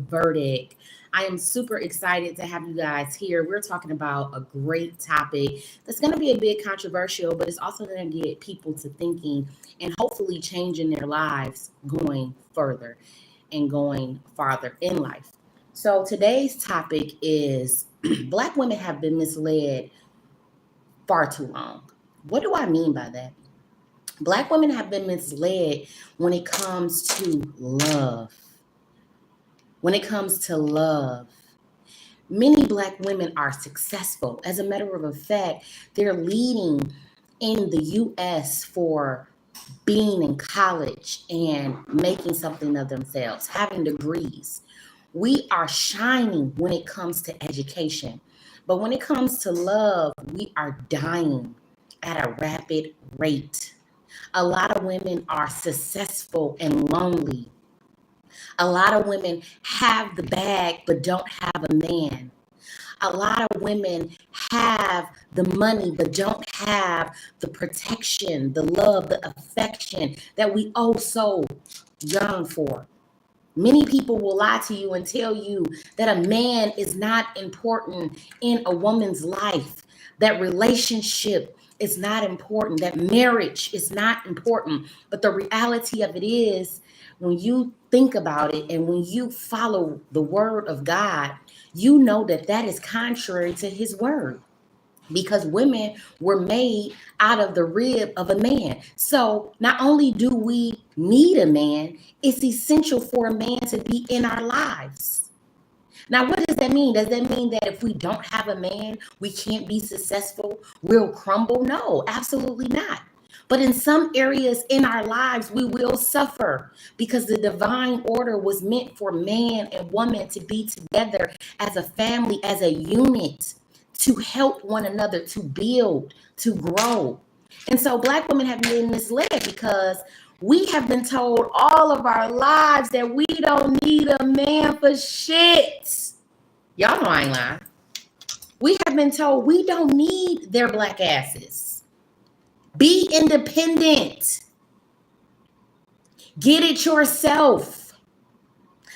verdict. I am super excited to have you guys here. We're talking about a great topic that's going to be a bit controversial, but it's also going to get people to thinking and hopefully changing their lives going further and going farther in life. So today's topic is Black women have been misled far too long. What do I mean by that? Black women have been misled when it comes to love. When it comes to love, many Black women are successful. As a matter of fact, they're leading in the U.S. for being in college and making something of themselves, having degrees. We are shining when it comes to education. But when it comes to love, we are dying at a rapid rate. A lot of women are successful and lonely. A lot of women have the bag but don't have a man. A lot of women have the money but don't have the protection, the love, the affection that we oh so yearn for. Many people will lie to you and tell you that a man is not important in a woman's life, that relationship is not important, that marriage is not important. But the reality of it is, when you think about it and when you follow the word of God, you know that that is contrary to his word, because women were made out of the rib of a man. So not only do we need a man, it's essential for a man to be in our lives. Now, what does that mean? Does that mean that if we don't have a man, we can't be successful, we'll crumble? No, absolutely not. But in some areas in our lives, we will suffer, because the divine order was meant for man and woman to be together as a family, as a unit, to help one another, to build, to grow. And so Black women have been misled because we have been told all of our lives that we don't need a man for shit. Y'all know I ain't lying. We have been told we don't need their Black asses. Be independent. Get it yourself.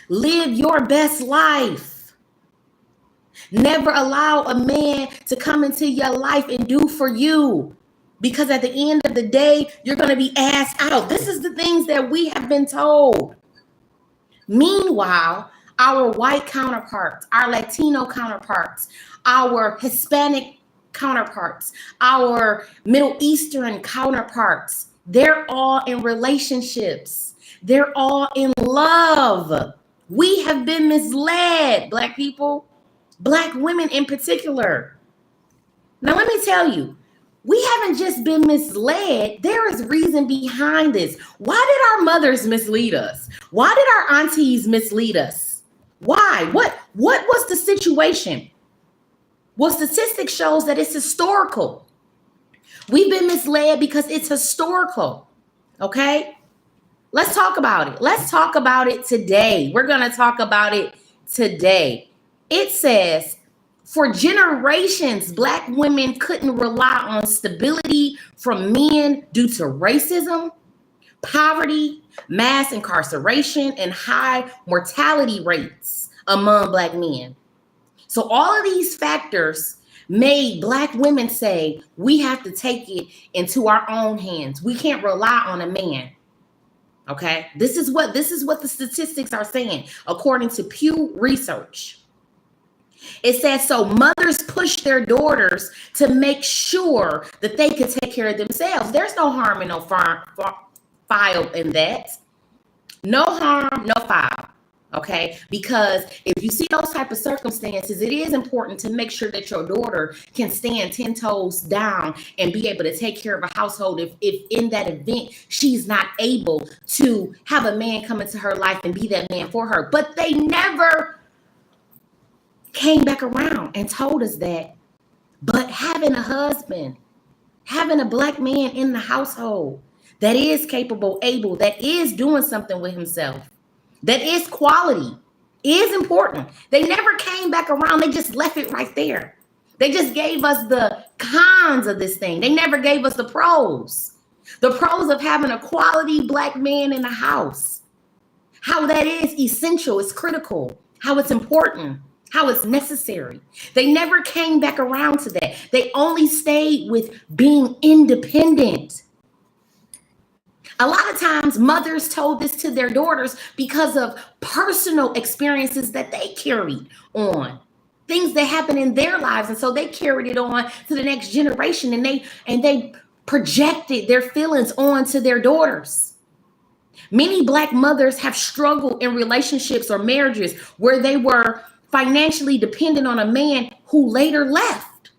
Live your best life. Never allow a man to come into your life and do for you, because at the end of the day, you're going to be asked out. This is the things that we have been told. Meanwhile, our white counterparts, our Latino counterparts, our Hispanic counterparts, our Middle Eastern counterparts, they're all in relationships. They're all in love. We have been misled, Black people, Black women in particular. Now, let me tell you, we haven't just been misled. There is reason behind this. Why did our mothers mislead us? Why did our aunties mislead us? Why? What was the situation? Well, statistics shows that it's historical. We've been misled because it's historical. Okay? Let's talk about it. Let's talk about it today. We're going to talk about it today. It says, for generations, Black women couldn't rely on stability from men due to racism, poverty, mass incarceration, and high mortality rates among Black men. So all of these factors made Black women say, we have to take it into our own hands. We can't rely on a man. Okay? This is what the statistics are saying, according to Pew Research. It says, so mothers push their daughters to make sure that they can take care of themselves. There's no harm and no foul in that. No harm, no foul. Okay, because if you see those type of circumstances, it is important to make sure that your daughter can stand 10 toes down and be able to take care of a household if in that event she's not able to have a man come into her life and be that man for her. But they never came back around and told us that. But having a husband, having a Black man in the household that is capable, able, that is doing something with himself, that is quality, is important. They never came back around. They just left it right there. They just gave us the cons of this thing. They never gave us the pros. The pros of having a quality Black man in the house. How that is essential, it's critical. how it's important, how it's necessary. They never came back around to that. They only stayed with being independent. A lot of times mothers told this to their daughters because of personal experiences that they carried on, things that happened in their lives. And so they carried it on to the next generation, and they projected their feelings onto their daughters. Many Black mothers have struggled in relationships or marriages where they were financially dependent on a man who later left.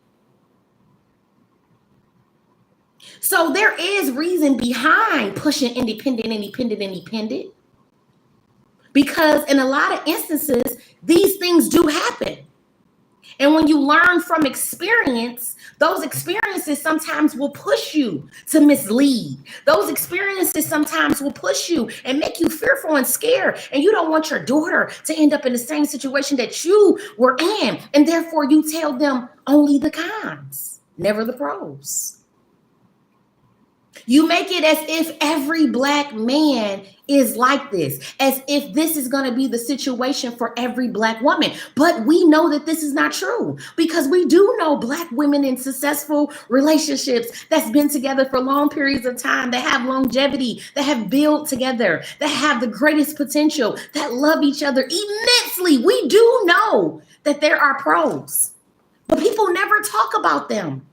So there is reason behind pushing independent, because in a lot of instances, these things do happen. And when you learn from experience, those experiences sometimes will push you to mislead. Those experiences sometimes will push you and make you fearful and scared. And you don't want your daughter to end up in the same situation that you were in. And therefore, you tell them only the cons, never the pros. You make it as if every Black man is like this, as if this is going to be the situation for every Black woman. But we know that this is not true, because we do know Black women in successful relationships that's been together for long periods of time, that have longevity, that have built together, that have the greatest potential, that love each other immensely. We do know that there are pros, but people never talk about them.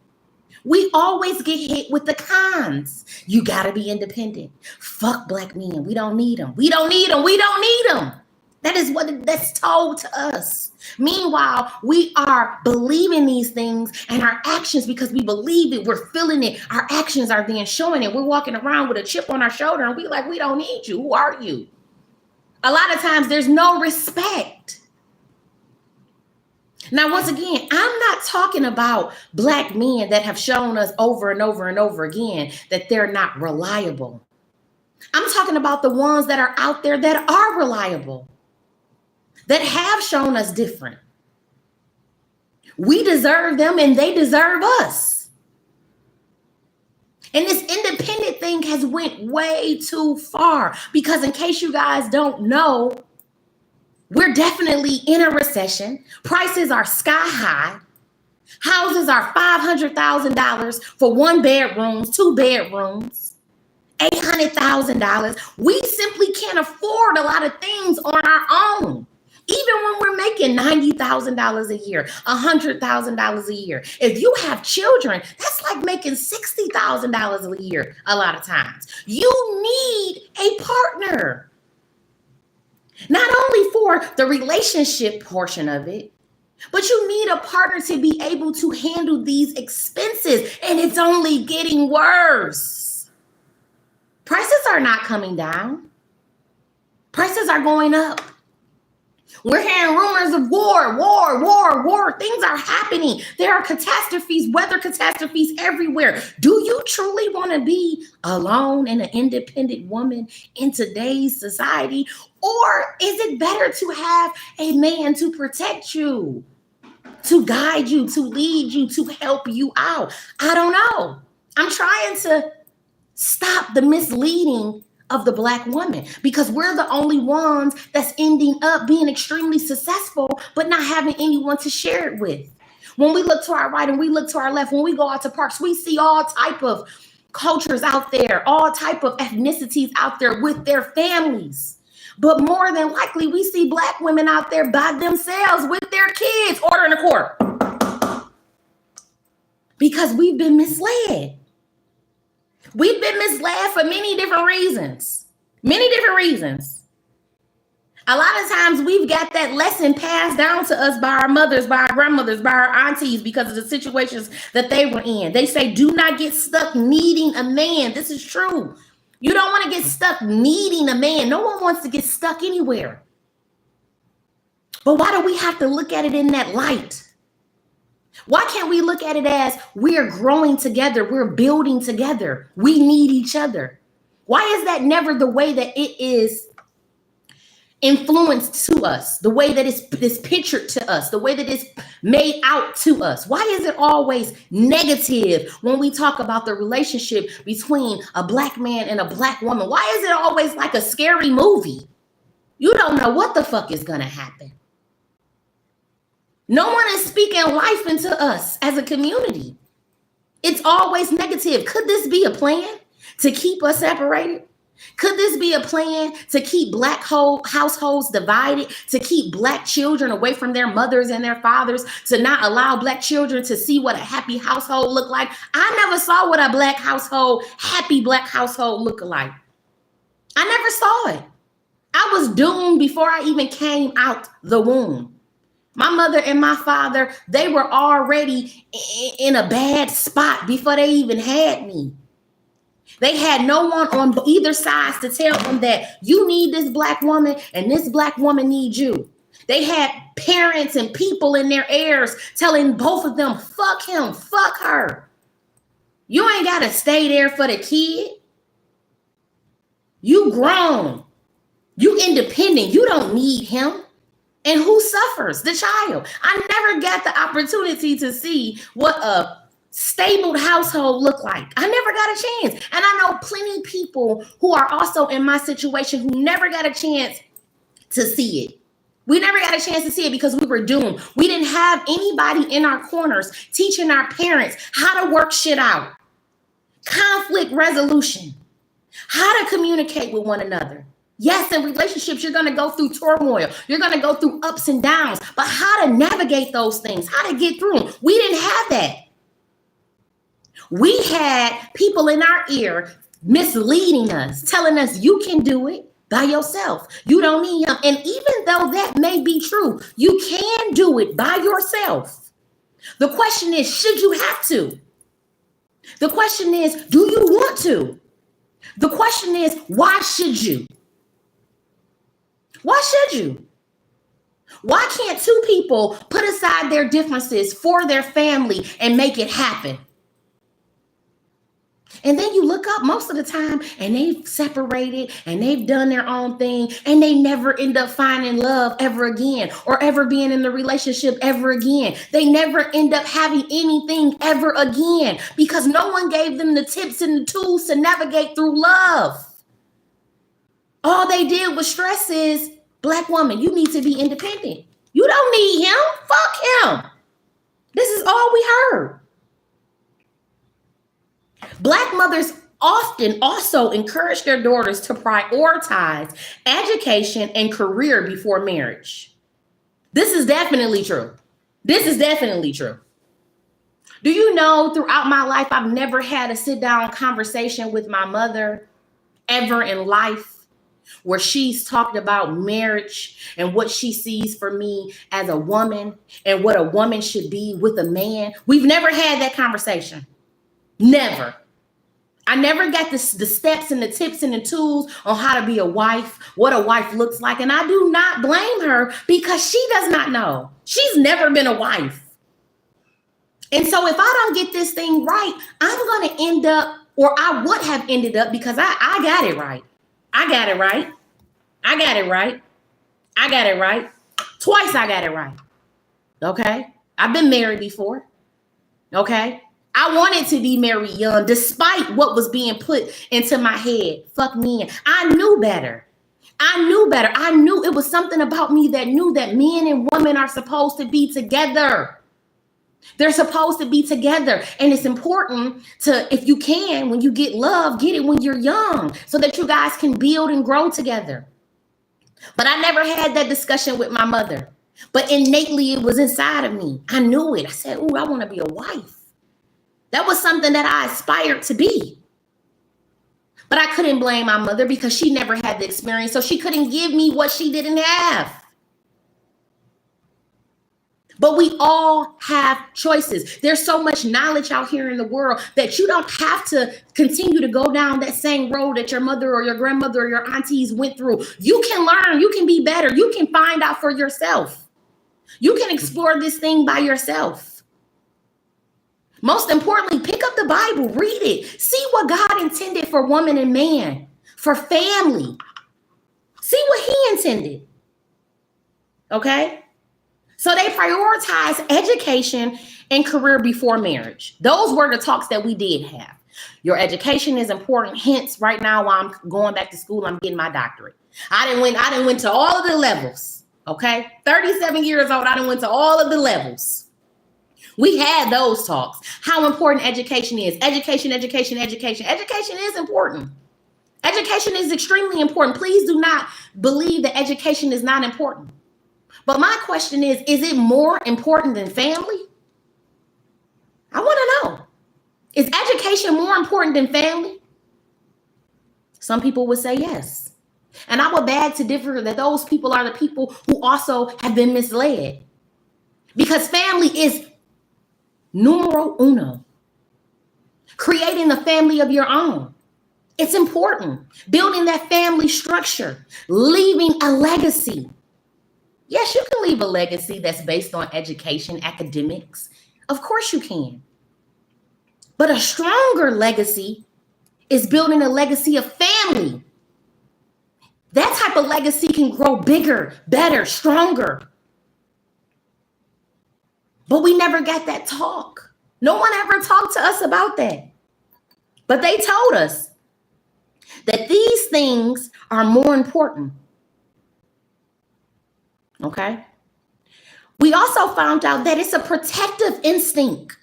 We always get hit with the cons. You got to be independent. Fuck Black men. We don't need them. We don't need them. We don't need them. That is what that's told to us. Meanwhile, we are believing these things, and our actions, because we believe it, we're feeling it. Our actions are then showing it. We're walking around with a chip on our shoulder, and we like, we don't need you. Who are you? A lot of times there's no respect. Now, once again, I'm not talking about Black men that have shown us over and over and over again that they're not reliable. I'm talking about the ones that are out there that are reliable, that have shown us different. We deserve them and they deserve us. And this independent thing has went way too far, because in case you guys don't know, we're definitely in a recession. Prices are sky high. Houses are $500,000 for 1 bedroom, 2 bedrooms, $800,000. We simply can't afford a lot of things on our own. Even when we're making $90,000 a year, $100,000 a year. If you have children, that's like making $60,000 a year a lot of times. You need a partner. Not only for the relationship portion of it, but you need a partner to be able to handle these expenses. And it's only getting worse. Prices are not coming down. Prices are going up. We're hearing rumors of war. Things are happening. There are catastrophes, weather catastrophes everywhere. Do you truly want to be alone and an independent woman in today's society? Or is it better to have a man to protect you, to guide you, to lead you, to help you out? I don't know. I'm trying to stop the misleading of the Black woman, because we're the only ones that's ending up being extremely successful, but not having anyone to share it with. When we look to our right and we look to our left, when we go out to parks, we see all type of cultures out there, all type of ethnicities out there with their families. But more than likely, we see Black women out there by themselves with their kids ordering a court, because we've been misled. We've been misled for many different reasons. A lot of times we've got that lesson passed down to us by our mothers, by our grandmothers, by our aunties, because of the situations that they were in. They say, do not get stuck needing a man. This is true. You don't want to get stuck needing a man. No one wants to get stuck anywhere. But why do we have to look at it in that light? Why can't we look at it as we're growing together, we're building together, we need each other? Why is that never the way that it is influenced to us, the way that it's pictured to us, the way that it's made out to us? Why is it always negative when we talk about the relationship between a Black man and a Black woman? Why is it always like a scary movie? You don't know what the fuck is gonna happen. No one is speaking life into us as a community. It's always negative. Could this be a plan to keep us separated? Could this be a plan to keep Black households divided, to keep Black children away from their mothers and their fathers, to not allow Black children to see what a happy household looked like? I never saw what a happy Black household looked like. I never saw it. I was doomed before I even came out the womb. My mother and my father, they were already in a bad spot before they even had me. They had no one on either side to tell them that you need this Black woman and this Black woman needs you. They had parents and people in their ears telling both of them, fuck him, fuck her. You ain't got to stay there for the kid. You grown. You independent. You don't need him. And who suffers? The child. I never got the opportunity to see what a stable household look like. I never got a chance. And I know plenty of people who are also in my situation who never got a chance to see it. We never got a chance to see it because we were doomed. We didn't have anybody in our corners teaching our parents how to work shit out, conflict resolution, how to communicate with one another. Yes, in relationships, you're going to go through turmoil. You're going to go through ups and downs, but how to navigate those things, how to get through them. We didn't have that. We had people in our ear misleading us, telling us you can do it by yourself. You don't need him. And even though that may be true, you can do it by yourself. The question is, should you have to? The question is, do you want to? The question is, why should you? Why should you? Why can't two people put aside their differences for their family and make it happen? And then you look up most of the time and they've separated and they've done their own thing and they never end up finding love ever again or ever being in a relationship ever again. They never end up having anything ever again because no one gave them the tips and the tools to navigate through love. All they did was stress is, Black woman, you need to be independent. You don't need him. Fuck him. This is all we heard. Black mothers often also encourage their daughters to prioritize education and career before marriage. This is definitely true. This is definitely true. Do you know, throughout my life, I've never had a sit-down conversation with my mother ever in life where she's talked about marriage and what she sees for me as a woman and what a woman should be with a man. We've never had that conversation. Never. I never got the steps and the tips and the tools on how to be a wife, what a wife looks like. And I do not blame her because she does not know. She's never been a wife. And so if I don't get this thing right, I'm going to end up, or I would have ended up, because I got it right. I got it right. I got it right. I got it right. Twice I got it right. Okay. I've been married before. Okay. I wanted to be married young, despite what was being put into my head. Fuck men. I knew better. I knew better. I knew it was something about me that knew that men and women are supposed to be together. They're supposed to be together. And it's important to, if you can, when you get love, get it when you're young so that you guys can build and grow together. But I never had that discussion with my mother. But innately, it was inside of me. I knew it. I said, "Ooh, I want to be a wife." That was something that I aspired to be. But I couldn't blame my mother because she never had the experience. So she couldn't give me what she didn't have. But we all have choices. There's so much knowledge out here in the world that you don't have to continue to go down that same road that your mother or your grandmother or your aunties went through. You can learn. You can be better. You can find out for yourself. You can explore this thing by yourself. Most importantly, pick up the Bible, read it. See what God intended for woman and man, for family. See what he intended. Okay? So they prioritize education and career before marriage. Those were the talks that we did have. Your education is important. Hence, right now, while I'm going back to school, I'm getting my doctorate. I didn't went to all of the levels. Okay, 37 years old, I done went to all of the levels. We had those talks. How important education is. Education is important. Education is extremely important. Please do not believe that education is not important. But my question is it more important than family? I want to know. Is education more important than family? Some people would say yes. And I would beg to differ that those people are the people who also have been misled. Because family is numero uno. Creating a family of your own. It's important. Building that family structure. Leaving a legacy. Yes, you can leave a legacy that's based on education, academics. Of course you can. But a stronger legacy is building a legacy of family. That type of legacy can grow bigger, better, stronger. But we never got that talk. No one ever talked to us about that. But they told us that these things are more important. Okay? We also found out that it's a protective instinct.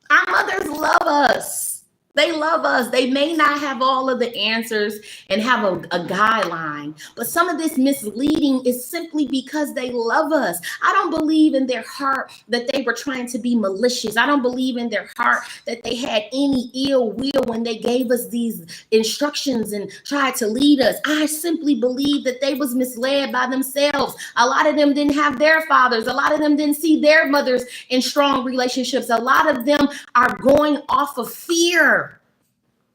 Our mothers love us. They love us. They may not have all of the answers and have a guideline, but some of this misleading is simply because they love us. I don't believe in their heart that they were trying to be malicious. I don't believe in their heart that they had any ill will when they gave us these instructions and tried to lead us. I simply believe that they was misled by themselves. A lot of them didn't have their fathers. A lot of them didn't see their mothers in strong relationships. A lot of them are going off of fear.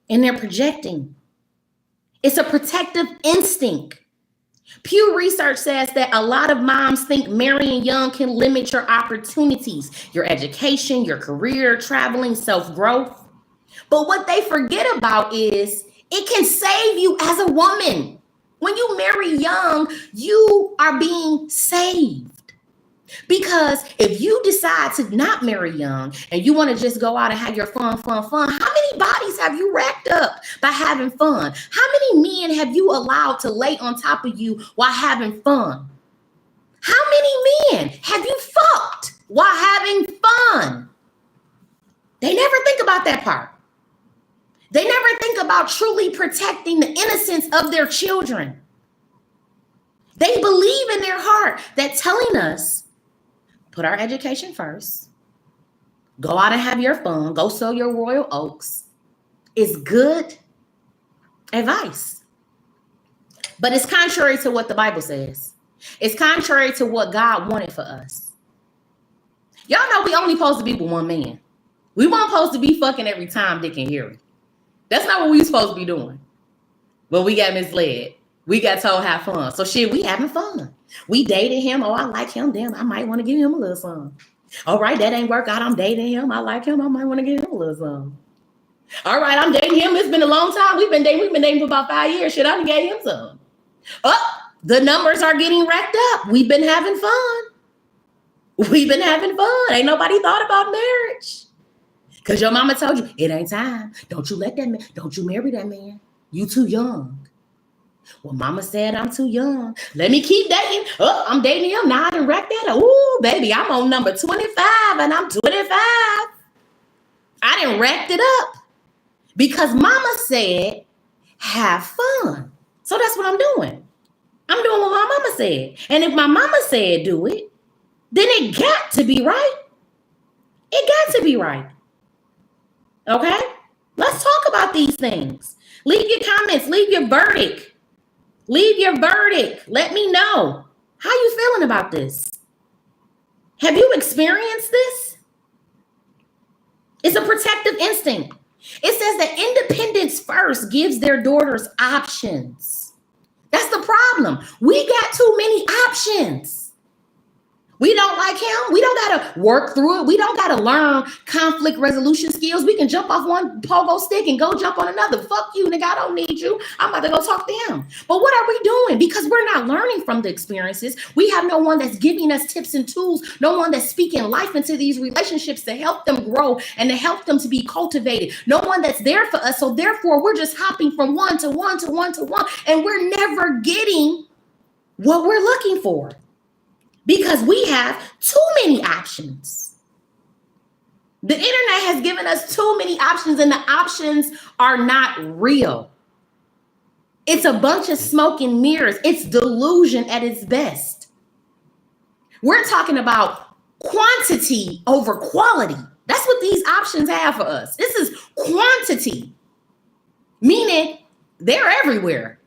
And they're projecting. It's a protective instinct. Pew Research says that a lot of moms think marrying young can limit your opportunities, your education, your career, traveling, self-growth. But what they forget about is it can save you as a woman. When you marry young, you are being saved. Because if you decide to not marry young and you want to just go out and have your fun, how many bodies have you racked up by having fun? How many men have you allowed to lay on top of you while having fun? How many men have you fucked while having fun? They never think about that part. They never think about truly protecting the innocence of their children. They believe in their heart that telling us, put our education first, go out and have your fun, go sow your royal oats, is good advice. But it's contrary to what the Bible says. It's contrary to what God wanted for us. Y'all know we only supposed to be with one man. We weren't supposed to be fucking every time, Dick and Harry. That's not what we supposed to be doing. But we got misled. We got told have fun. So shit, we having fun. We dated him. Oh, I like him. Damn, I might want to give him a little something. All right, that ain't work out. I'm dating him. I like him. I might want to give him a little something. All right, I'm dating him. It's been a long time. We've been dating for about 5 years. Shit, I done gave him some. Oh, the numbers are getting racked up. We've been having fun. Ain't nobody thought about marriage. Because your mama told you, it ain't time. Don't you marry that man. You too young. Well, mama said I'm too young. Let me keep dating. Oh, I'm dating him. Now I done racked that up. Ooh, baby, I'm on number 25 and I'm 25. I done racked it up because mama said, have fun. So that's what I'm doing. I'm doing what my mama said. And if my mama said do it, then it got to be right. It got to be right. Okay? Let's talk about these things. Leave your comments. Leave your verdict. Let me know. How you feeling about this? Have you experienced this? It's a protective instinct. It says that independence first gives their daughters options. That's the problem. We got too many options. We don't like him. We don't got to work through it. We don't got to learn conflict resolution skills. We can jump off one pogo stick and go jump on another. Fuck you, nigga. I don't need you. I'm about to go talk to him. But what are we doing? Because we're not learning from the experiences. We have no one that's giving us tips and tools. No one that's speaking life into these relationships to help them grow and to help them to be cultivated. No one that's there for us. So therefore, we're just hopping from one to one to one to one. And we're never getting what we're looking for. because we have too many options. The internet has given us too many options, and the options are not real. It's a bunch of smoke and mirrors. It's delusion at its best. We're talking about quantity over quality. That's what these options have for us. This is quantity, meaning they're everywhere.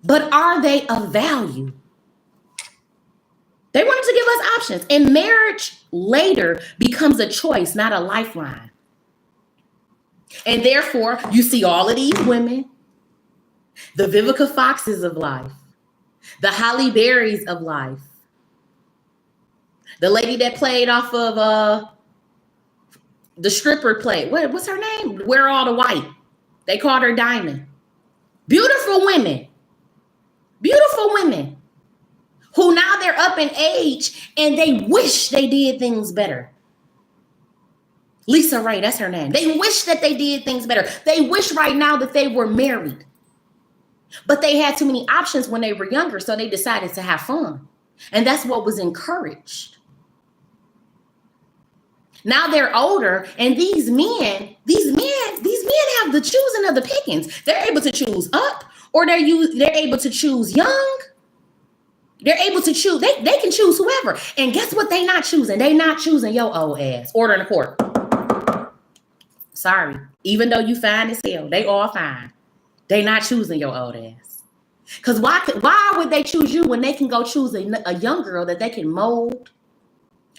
But are they of value? They wanted to give us options. And marriage later becomes a choice, not a lifeline. And therefore, you see all of these women, the Vivica Foxes of life, the Holly Berrys of life, the lady that played off of the stripper play. What's her name? Wear All the White. They called her Diamond. Beautiful women. Beautiful women who now they're up in age and they wish they did things better. Lisa Ray, that's her name. They wish that they did things better. They wish right now that they were married. But they had too many options when they were younger, so they decided to have fun. And that's what was encouraged. Now they're older, and these men have the choosing of the pickings. They're able to choose up, or they're able to choose young. They're able to choose. They can choose whoever. And guess what? They not choosing. They not choosing your old ass. Order in the court. Sorry. Even though you fine as hell, they all fine. They not choosing your old ass. Because why would they choose you when they can go choose a young girl that they can mold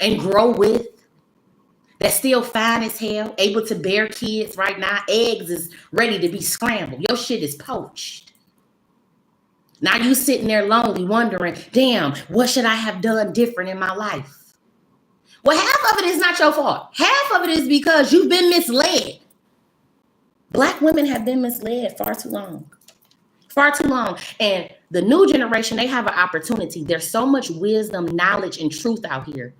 and grow with? That's still fine as hell, able to bear kids right now. Eggs is ready to be scrambled. Your shit is poached. Now you sitting there lonely wondering, damn, what should I have done different in my life? Well, half of it is not your fault. Half of it is because you've been misled. Black women have been misled far too long. Far too long. And the new generation, they have an opportunity. There's so much wisdom, knowledge, and truth out here.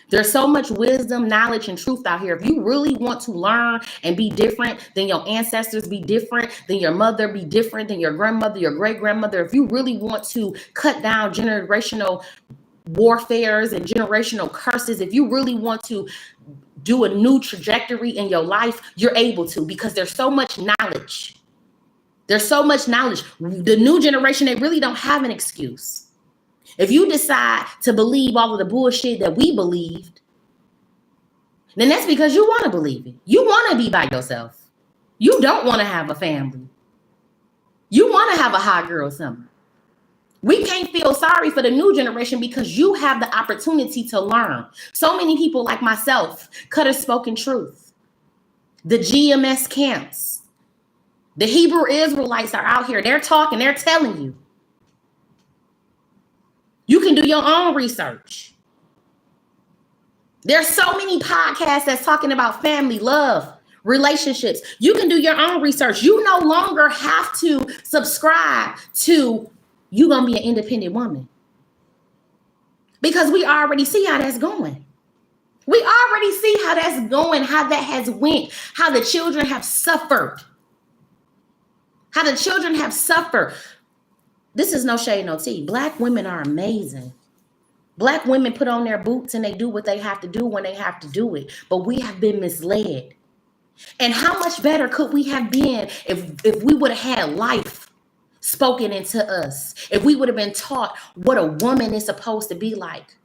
There's so much wisdom, knowledge, and truth out here. If you really want to learn and be different than your ancestors, be different than your mother, be different than your grandmother, your great-grandmother, if you really want to cut down generational warfares and generational curses, if you really want to do a new trajectory in your life, you're able to, because there's so much knowledge. There's so much knowledge. The new generation, they really don't have an excuse. If you decide to believe all of the bullshit that we believed, then that's because you want to believe it. You want to be by yourself. You don't want to have a family. You want to have a hot girl summer. We can't feel sorry for the new generation because you have the opportunity to learn. So many people like myself could have spoken truth. The GMS camps, the Hebrew Israelites are out here. They're talking. They're telling you. You can do your own research. There's so many podcasts that's talking about family, love, relationships. You can do your own research. You no longer have to subscribe to you're going to be an independent woman. Because we already see how that's going. We already see how that's going, how that has went, how the children have suffered. How the children have suffered. This is no shade, no tea. Black women are amazing. Black women put on their boots and they do what they have to do when they have to do it. But we have been misled. And how much better could we have been if we would have had life spoken into us? If we would have been taught what a woman is supposed to be like?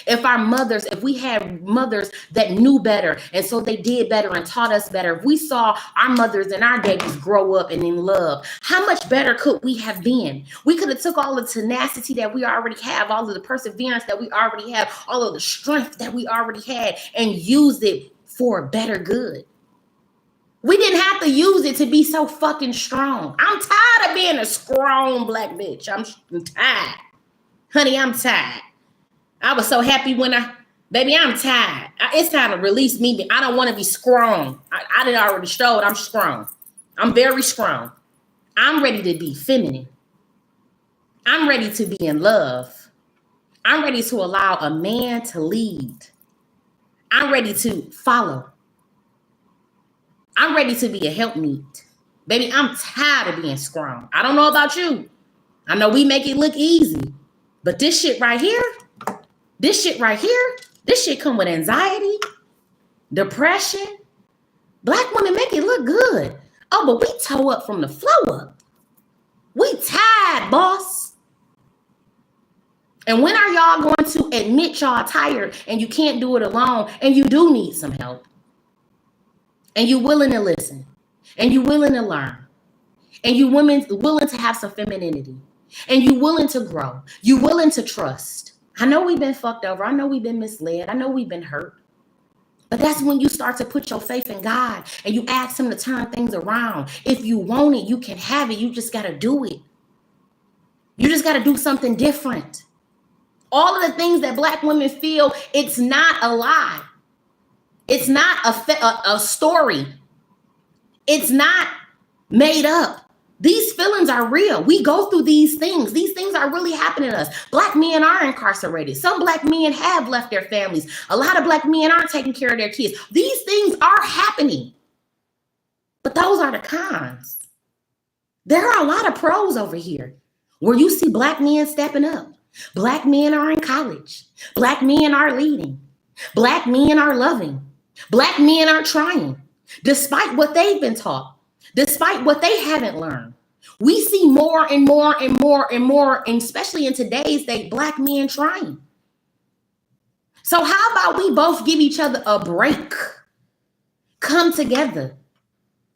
If we had mothers that knew better, and so they did better and taught us better, if we saw our mothers and our babies grow up and in love, how much better could we have been? We could have took all the tenacity that we already have, all of the perseverance that we already have, all of the strength that we already had, and used it for a better good. We didn't have to use it to be so fucking strong. I'm tired of being a strong black bitch. I'm tired. Honey, I'm tired. I was so happy when baby, I'm tired. It's time to release me. I don't want to be strong. I done already showed I'm strong. I'm very strong. I'm ready to be feminine. I'm ready to be in love. I'm ready to allow a man to lead. I'm ready to follow. I'm ready to be a helpmeet. Baby, I'm tired of being strong. I don't know about you. I know we make it look easy, but this shit right here, This shit right here, this shit come with anxiety, depression. Black women make it look good. Oh, but we toe up from the flow up. We tired, boss. And when are y'all going to admit y'all tired and you can't do it alone and you do need some help? And you willing to listen. And you willing to learn. And you women willing to have some femininity. And you willing to grow. You willing to trust. I know we've been fucked over. I know we've been misled. I know we've been hurt. But that's when you start to put your faith in God and you ask him to turn things around. If you want it, you can have it. You just got to do it. You just got to do something different. All of the things that Black women feel, it's not a lie. It's not a story. It's not made up. These feelings are real. We go through these things. These things are really happening to us. Black men are incarcerated. Some Black men have left their families. A lot of Black men aren't taking care of their kids. These things are happening. But those are the cons. There are a lot of pros over here where you see Black men stepping up. Black men are in college. Black men are leading. Black men are loving. Black men are trying, despite what they've been taught. Despite what they haven't learned. We see more and more and more and more, and especially in today's day, Black men trying. So how about we both give each other a break? Come together.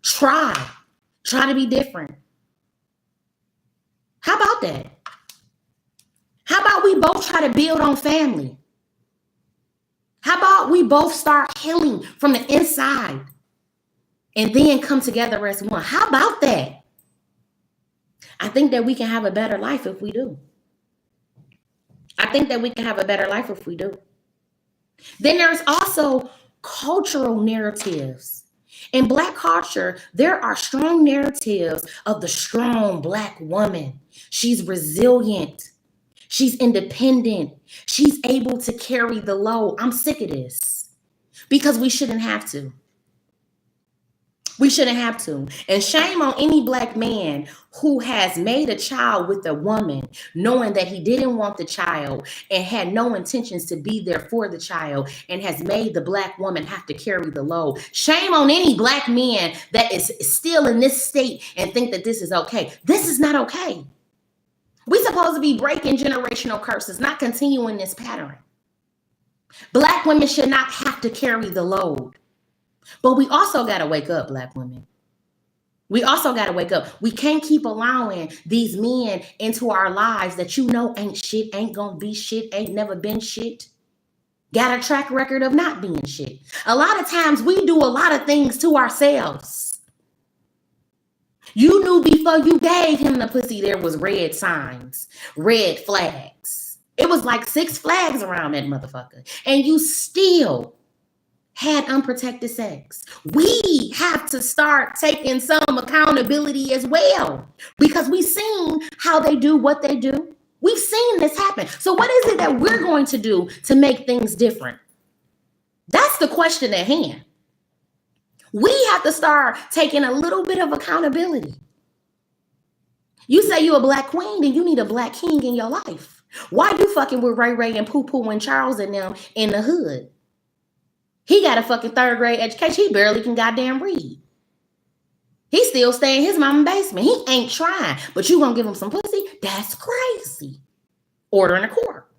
Try to be different. How about that? How about we both try to build on family? How about we both start healing from the inside? And then come together as one. How about that? I think that we can have a better life if we do. I think that we can have a better life if we do. Then there's also cultural narratives. In Black culture, there are strong narratives of the strong Black woman. She's resilient. She's independent. She's able to carry the load. I'm sick of this because we shouldn't have to. We shouldn't have to. And shame on any Black man who has made a child with a woman, knowing that he didn't want the child and had no intentions to be there for the child and has made the Black woman have to carry the load. Shame on any Black man that is still in this state and think that this is okay. This is not okay. We're supposed to be breaking generational curses, not continuing this pattern. Black women should not have to carry the load. But we also got to wake up, Black women. We also got to wake up. We can't keep allowing these men into our lives that you know ain't shit, ain't gonna be shit, ain't never been shit. Got a track record of not being shit. A lot of times we do a lot of things to ourselves. You knew before you gave him the pussy there was red signs, red flags. It was like 6 flags around that motherfucker. And you still had unprotected sex. We have to start taking some accountability as well because we've seen how they do what they do. We've seen this happen. So what is it that we're going to do to make things different? That's the question at hand. We have to start taking a little bit of accountability. You say you're a Black queen, then you need a Black king in your life. Why you fucking with Ray Ray and Poo Poo and Charles and them in the hood? He got a fucking 3rd grade education. He barely can goddamn read. He still stay in his mama's basement. He ain't trying, but you gonna give him some pussy? That's crazy. Ordering a court.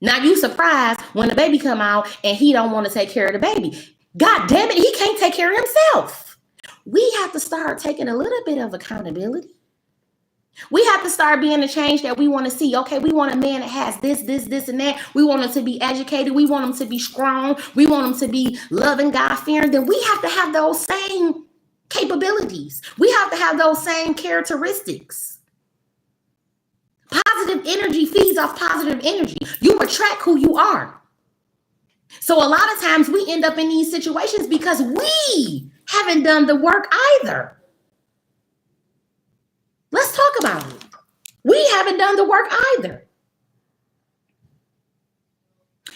Now you surprised when the baby come out and he don't want to take care of the baby. God damn it, he can't take care of himself. We have to start taking a little bit of accountability. We have to start being the change that we want to see. Okay, we want a man that has this, and that. We want him to be educated. We want him to be strong. We want him to be loving, God-fearing. Then we have to have those same capabilities. We have to have those same characteristics. Positive energy feeds off positive energy. You attract who you are. So a lot of times we end up in these situations because we haven't done the work either. Let's talk about it. We haven't done the work either.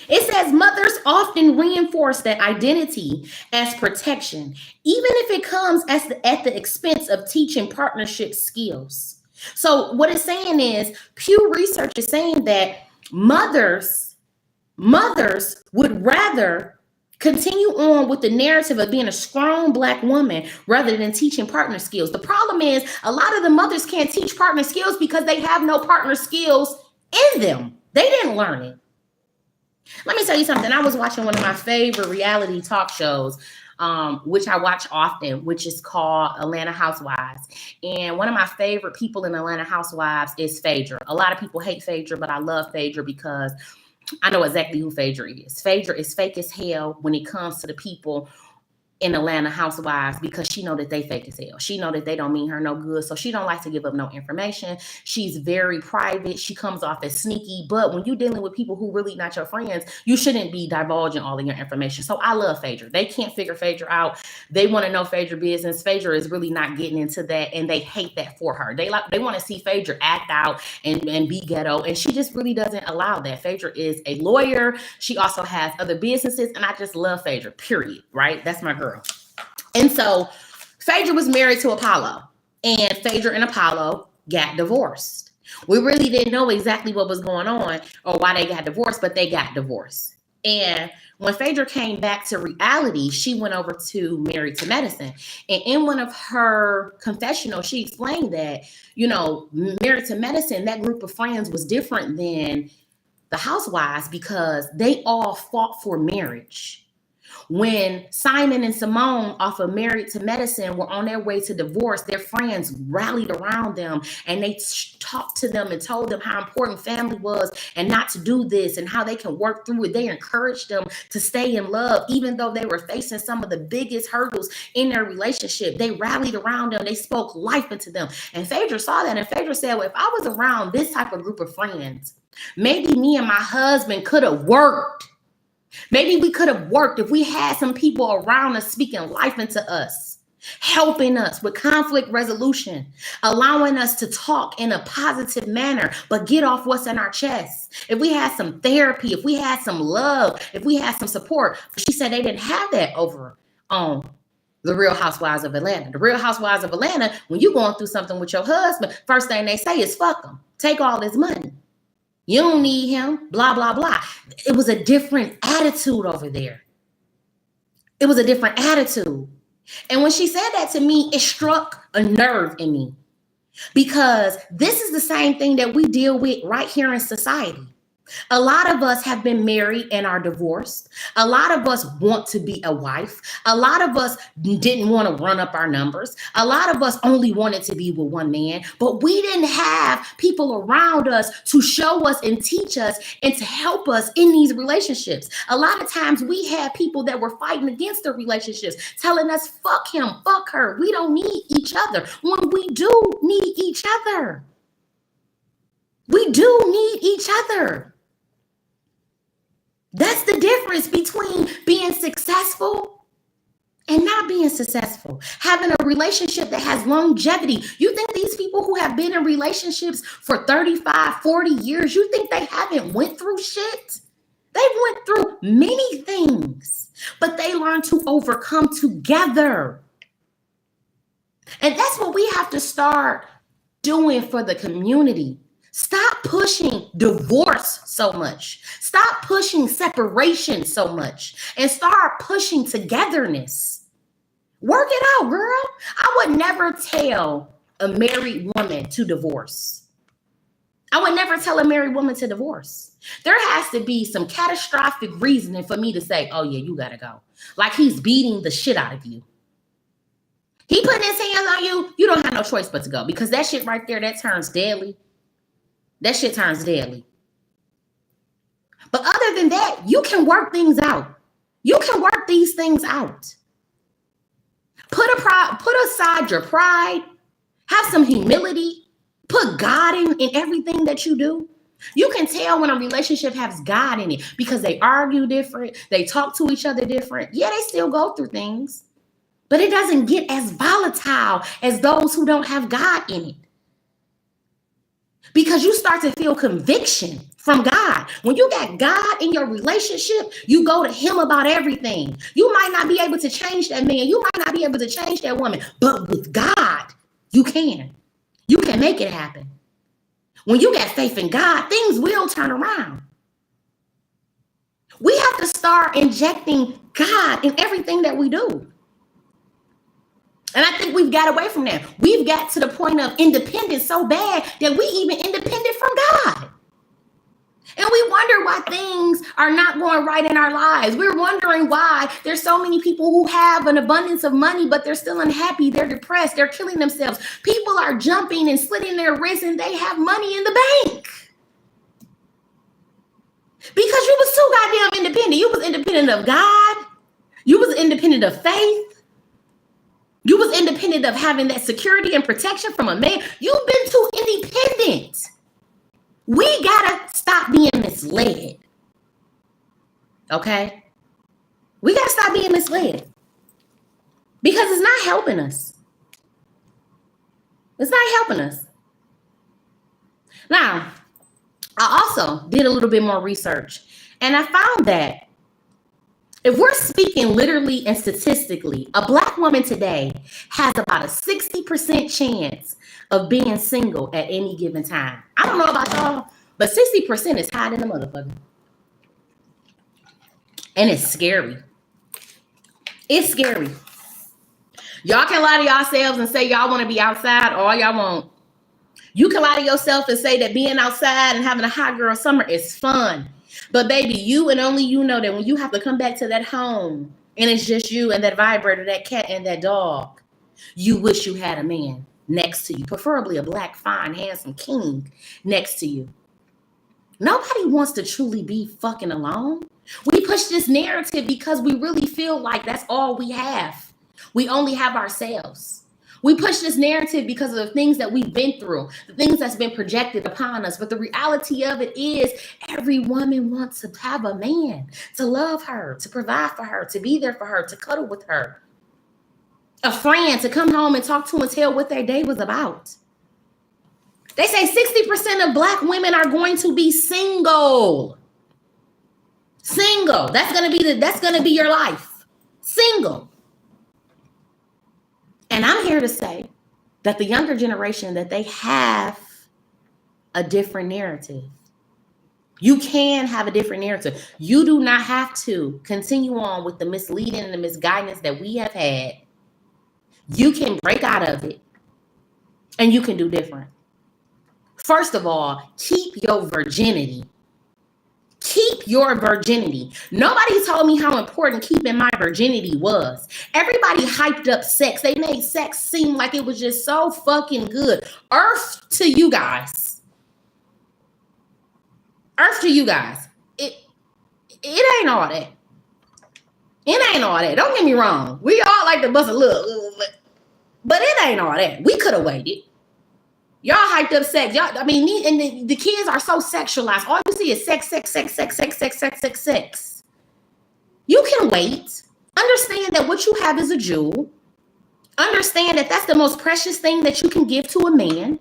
It says mothers often reinforce that identity as protection, even if it comes at the expense of teaching partnership skills. So what it's saying is, Pew Research is saying that mothers would rather continue on with the narrative of being a strong Black woman rather than teaching partner skills. The problem is a lot of the mothers can't teach partner skills because they have no partner skills in them. They didn't learn it. Let me tell you something. I was watching one of my favorite reality talk shows, which I watch often, which is called Atlanta Housewives. And one of my favorite people in Atlanta Housewives is Phaedra. A lot of people hate Phaedra, but I love Phaedra because I know exactly who Phaedra is. Phaedra is fake as hell when it comes to the people in Atlanta Housewives because she know that they fake as hell. She know that they don't mean her no good, so she don't like to give up no information. She's very private. She comes off as sneaky, but when you're dealing with people who really not your friends, you shouldn't be divulging all of your information. So I love Phaedra. They can't figure Phaedra out. They want to know Phaedra business. Phaedra is really not getting into that, and they hate that for her. They want to see Phaedra act out and be ghetto, and she just really doesn't allow that. Phaedra is a lawyer. She also has other businesses, and I just love Phaedra, period, right? That's my girl. And so Phaedra was married to Apollo, and Phaedra and Apollo got divorced. We really didn't know exactly what was going on or why they got divorced, but they got divorced. And when Phaedra came back to reality, she went over to Married to Medicine. And in one of her confessionals, she explained that, Married to Medicine, that group of friends was different than the Housewives because they all fought for marriage. When Simon and Simone off of Married to Medicine were on their way to divorce, their friends rallied around them and they talked to them and told them how important family was and not to do this and how they can work through it. They encouraged them to stay in love, even though they were facing some of the biggest hurdles in their relationship. They rallied around them. They spoke life into them. And Phaedra saw that. And Phaedra said, well, if I was around this type of group of friends, maybe me and my husband could have worked. Maybe we could have worked if we had some people around us speaking life into us, helping us with conflict resolution, allowing us to talk in a positive manner, but get off what's in our chest. If we had some therapy, if we had some love, if we had some support. She said they didn't have that over on the Real Housewives of Atlanta. The Real Housewives of Atlanta, when you're going through something with your husband, first thing they say is fuck him, take all his money. You don't need him, blah, blah, blah. It was a different attitude over there. It was a different attitude. And when she said that to me, it struck a nerve in me because this is the same thing that we deal with right here in society. A lot of us have been married and are divorced. A lot of us want to be a wife. A lot of us didn't want to run up our numbers. A lot of us only wanted to be with one man, but we didn't have people around us to show us and teach us and to help us in these relationships. A lot of times we had people that were fighting against the relationships, telling us, fuck him, fuck her. We don't need each other when we do need each other. We do need each other. That's the difference between being successful and not being successful. Having a relationship that has longevity. You think these people who have been in relationships for 35, 40 years, you think they haven't went through shit? They went through many things, but they learned to overcome together. And that's what we have to start doing for the community. Stop pushing divorce so much. Stop pushing separation so much and start pushing togetherness. Work it out, girl. I would never tell a married woman to divorce. I would never tell a married woman to divorce. There has to be some catastrophic reasoning for me to say, oh yeah, you gotta go. Like he's beating the shit out of you. He putting his hands on you, you don't have no choice but to go because that shit right there, that turns deadly. That shit turns deadly. But other than that, you can work things out. You can work these things out. Put aside your pride. Have some humility. Put God in everything that you do. You can tell when a relationship has God in it because they argue different. They talk to each other different. Yeah, they still go through things. But it doesn't get as volatile as those who don't have God in it. Because you start to feel conviction from God. When you got God in your relationship, you go to him about everything. You might not be able to change that man. You might not be able to change that woman. But with God, you can. You can make it happen. When you got faith in God, things will turn around. We have to start injecting God in everything that we do. And I think we've got away from that. We've got to the point of independence so bad that we even independent from God. And we wonder why things are not going right in our lives. We're wondering why there's so many people who have an abundance of money, but they're still unhappy. They're depressed. They're killing themselves. People are jumping and slitting their wrists and they have money in the bank. Because you was too goddamn independent. You was independent of God. You was independent of faith. You was independent of having that security and protection from a man. You've been too independent. We gotta stop being misled. Okay? We gotta stop being misled. Because it's not helping us. It's not helping us. Now, I also did a little bit more research, and I found that if we're speaking literally and statistically, a Black woman today has about a 60% chance of being single at any given time. I don't know about y'all, but 60% is high than a motherfucker. And it's scary. It's scary. Y'all can lie to yourselves and say y'all want to be outside all y'all want. You can lie to yourself and say that being outside and having a hot girl summer is fun. But baby, you and only you know that when you have to come back to that home and it's just you and that vibrator, that cat and that dog, you wish you had a man next to you, preferably a Black, fine, handsome king next to you. Nobody wants to truly be fucking alone. We push this narrative because we really feel like that's all we have. We only have ourselves. We push this narrative because of the things that we've been through, the things that's been projected upon us. But the reality of it is every woman wants to have a man, to love her, to provide for her, to be there for her, to cuddle with her. A friend to come home and talk to and tell what their day was about. They say 60% of Black women are going to be single. Single. That's gonna be your life. Single. And I'm here to say that the younger generation, that they have a different narrative. You can have a different narrative. You do not have to continue on with the misleading and the misguidance that we have had. You can break out of it and you can do different. First of all, keep your virginity. Keep your virginity. Nobody told me how important keeping my virginity was. Everybody hyped up sex. They made sex seem like it was just so fucking good. Earth to you guys. Earth to you guys. It ain't all that. It ain't all that. Don't get me wrong. We all like to bust a little, but it ain't all that. We could have waited. Y'all hyped up sex. Y'all, I mean, and the kids are so sexualized. All you see is sex, sex, sex, sex, sex, sex, sex, sex, sex. You can wait. Understand that what you have is a jewel. Understand that that's the most precious thing that you can give to a man.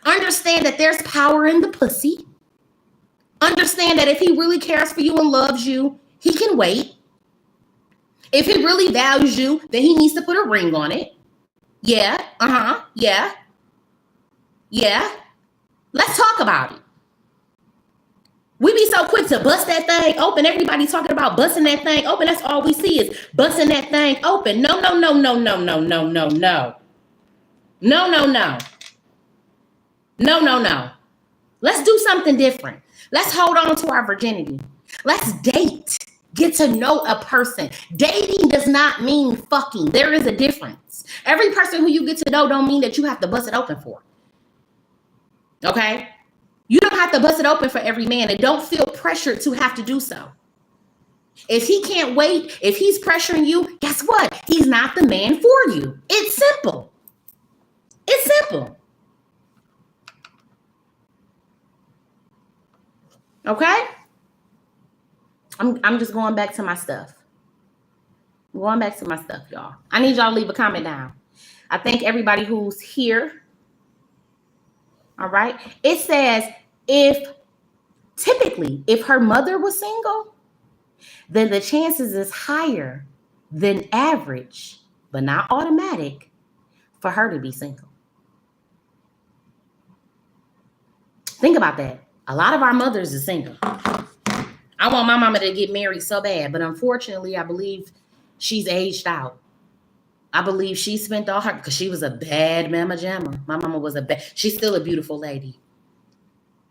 Understand that there's power in the pussy. Understand that if he really cares for you and loves you, he can wait. If he really values you, then he needs to put a ring on it. Yeah, yeah. Yeah, let's talk about it. We be so quick to bust that thing open. Everybody talking about busting that thing open. That's all we see is busting that thing open. No. No. Let's do something different. Let's hold on to our virginity. Let's date. Get to know a person. Dating does not mean fucking. There is a difference. Every person who you get to know don't mean that you have to bust it open for. Okay? You don't have to bust it open for every man, and don't feel pressured to have to do so. If he can't wait, if he's pressuring you, guess what? He's not the man for you. It's simple. It's simple. Okay? I'm just going back to my stuff. I'm going back to my stuff, y'all. I need y'all to leave a comment down. I thank everybody who's here. All right. It says if her mother was single, then the chances is higher than average, but not automatic, for her to be single. Think about that. A lot of our mothers are single. I want my mama to get married so bad, but unfortunately, I believe she's aged out. I believe she spent all her, because she was a bad mama jamma. My mama was she's still a beautiful lady.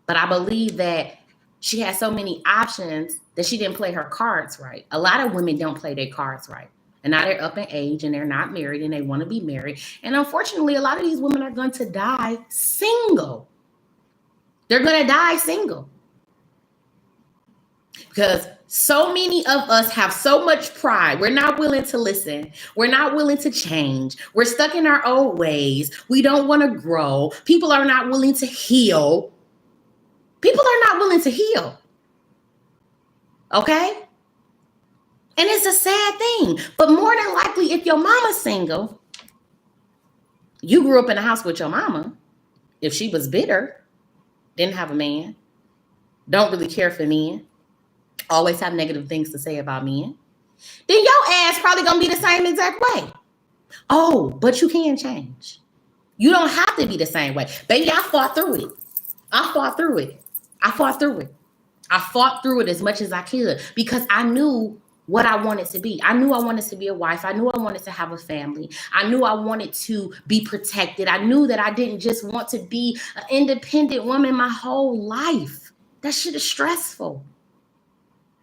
But I believe that she had so many options that she didn't play her cards right. A lot of women don't play their cards right. And now they're up in age and they're not married and they want to be married. And unfortunately, a lot of these women are going to die single. They're going to die single. Because so many of us have so much pride. We're not willing to listen. We're not willing to change. We're stuck in our old ways. We don't want to grow. People are not willing to heal. People are not willing to heal. Okay? And it's a sad thing. But more than likely, if your mama's single, you grew up in a house with your mama. If she was bitter, didn't have a man, don't really care for men, always have negative things to say about men, then your ass probably gonna be the same exact way. Oh, but you can change. You don't have to be the same way. Baby, I fought through it. I fought through it. I fought through it. I fought through it as much as I could because I knew what I wanted to be. I knew I wanted to be a wife. I knew I wanted to have a family. I knew I wanted to be protected. I knew that I didn't just want to be an independent woman my whole life. That shit is stressful.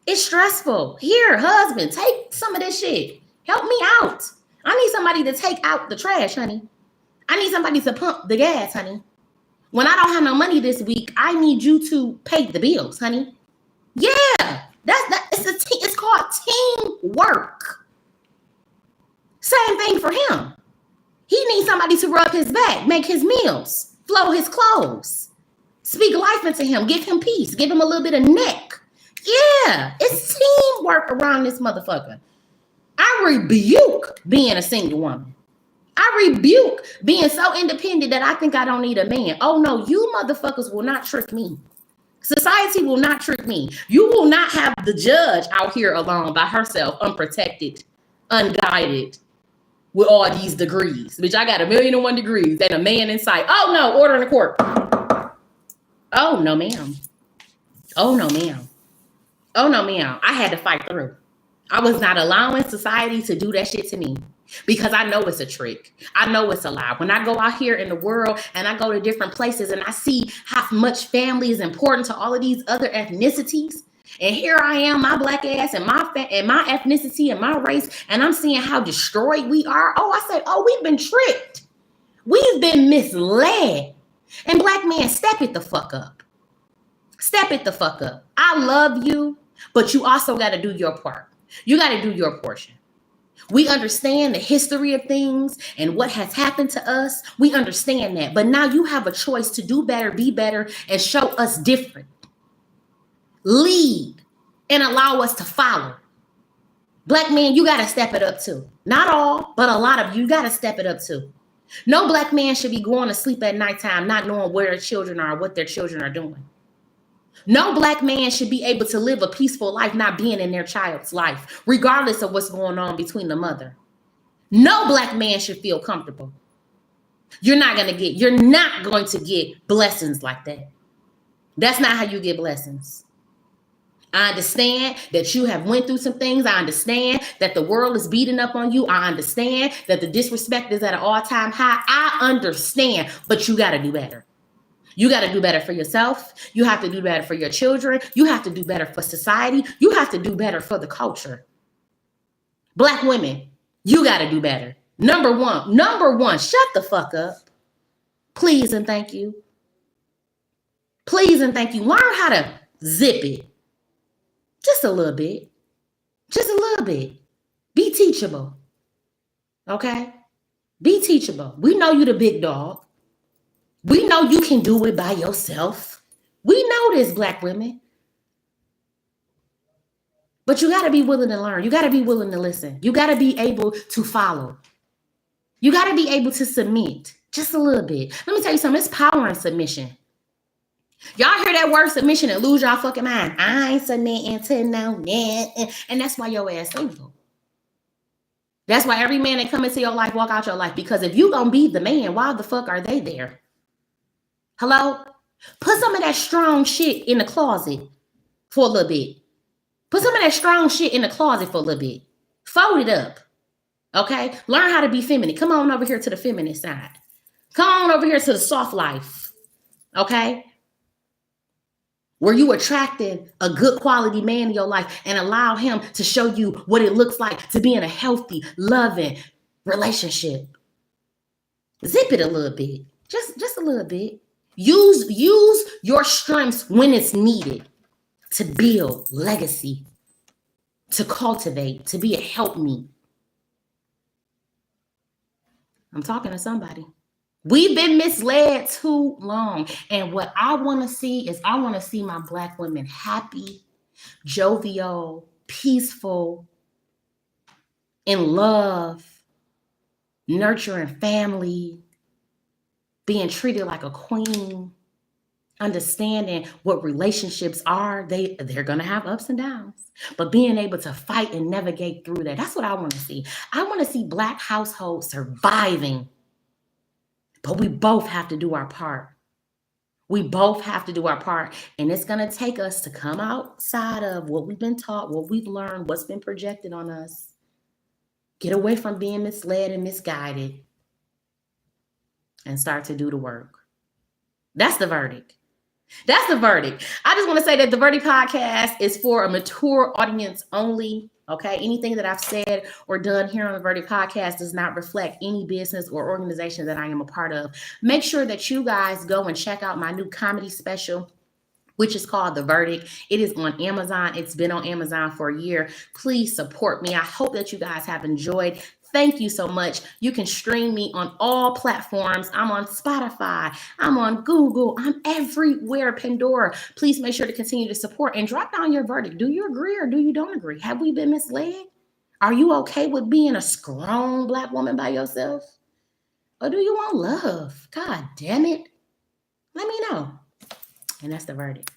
It's stressful. Here, husband, take some of this shit. Help me out. I need somebody to take out the trash, honey. I need somebody to pump the gas, honey. When I don't have no money this week, I need you to pay the bills, honey. Yeah, it's called teamwork. Same thing for him. He needs somebody to rub his back, make his meals, flow his clothes, speak life into him, give him peace, give him a little bit of neck. Yeah, it's teamwork around this motherfucker. I rebuke being a single woman. I rebuke being so independent that I think I don't need a man. Oh no, you motherfuckers will not trick me. Society will not trick me. You will not have the judge out here alone by herself, unprotected, unguided, with all these degrees. Bitch, I got 1,000,001 degrees and a man in sight. Oh no, order in the court. Oh no, ma'am. Oh no, ma'am. Oh no, ma'am. I had to fight through. I was not allowing society to do that shit to me. Because I know it's a trick. I know it's a lie. When I go out here in the world and I go to different places and I see how much family is important to all of these other ethnicities, and here I am, my black ass and my ethnicity and my race, and I'm seeing how destroyed we are. Oh, I say, oh, we've been tricked. We've been misled. And black man, step it the fuck up. Step it the fuck up. I love you, but you also got to do your part. You got to do your portion. We understand the history of things and what has happened to us. We understand that. But now you have a choice to do better, be better, and show us different. Lead and allow us to follow. Black men, you got to step it up too. Not all, but a lot of you got to step it up too. No black man should be going to sleep at nighttime not knowing where their children are, what their children are doing. No black man should be able to live a peaceful life not being in their child's life, regardless of what's going on between the mother. No black man should feel comfortable. You're not going to get blessings like that. That's not how you get blessings. I understand that you have went through some things. I understand that the world is beating up on you. I understand that the disrespect is at an all-time high. I understand, but you got to do better. You got to do better for yourself. You have to do better for your children. You have to do better for society. You have to do better for the culture. Black women, you got to do better. Number one, shut the fuck up. Please and thank you. Please and thank you. Learn how to zip it. Just a little bit. Just a little bit. Be teachable. Okay? Be teachable. We know you the big dog. We know you can do it by yourself. We know this, black women. But you got to be willing to learn. You got to be willing to listen. You got to be able to follow. You got to be able to submit just a little bit. Let me tell you something. It's power in submission. Y'all hear that word submission and lose y'all fucking mind. I ain't submitting to no man. And that's why your ass single. That's why every man that come into your life, walk out your life. Because if you gonna be the man, why the fuck are they there? Hello? Put some of that strong shit in the closet for a little bit. Put some of that strong shit in the closet for a little bit. Fold it up. Okay? Learn how to be feminine. Come on over here to the feminine side. Come on over here to the soft life. Okay? Where you attracted a good quality man in your life and allow him to show you what it looks like to be in a healthy, loving relationship. Zip it a little bit. Just a little bit. Use your strengths when it's needed to build legacy, to cultivate, to be a helpmeet. I'm talking to somebody. We've been misled too long. And what I want to see is I want to see my Black women happy, jovial, peaceful, in love, nurturing family, being treated like a queen, understanding what relationships are. They're going to have ups and downs, but being able to fight and navigate through that. That's what I want to see. I want to see Black households surviving, but we both have to do our part. We both have to do our part. And it's going to take us to come outside of what we've been taught, what we've learned, what's been projected on us. Get away from being misled and misguided and start to do the work. That's the verdict. That's the verdict. I just want to say that the Verdict podcast is for a mature audience only. Okay. Anything that I've said or done here on the Verdict podcast does not reflect any business or organization that I am a part of. Make sure that you guys go and check out my new comedy special, which is called The Verdict. It is on Amazon. It's been on Amazon for a year. Please support me. I hope that you guys have enjoyed. Thank you so much. You can stream me on all platforms. I'm on Spotify. I'm on Google. I'm everywhere, Pandora. Please make sure to continue to support and drop down your verdict. Do you agree or do you don't agree? Have we been misled? Are you okay with being a strong Black woman by yourself? Or do you want love? God damn it. Let me know. And that's the verdict.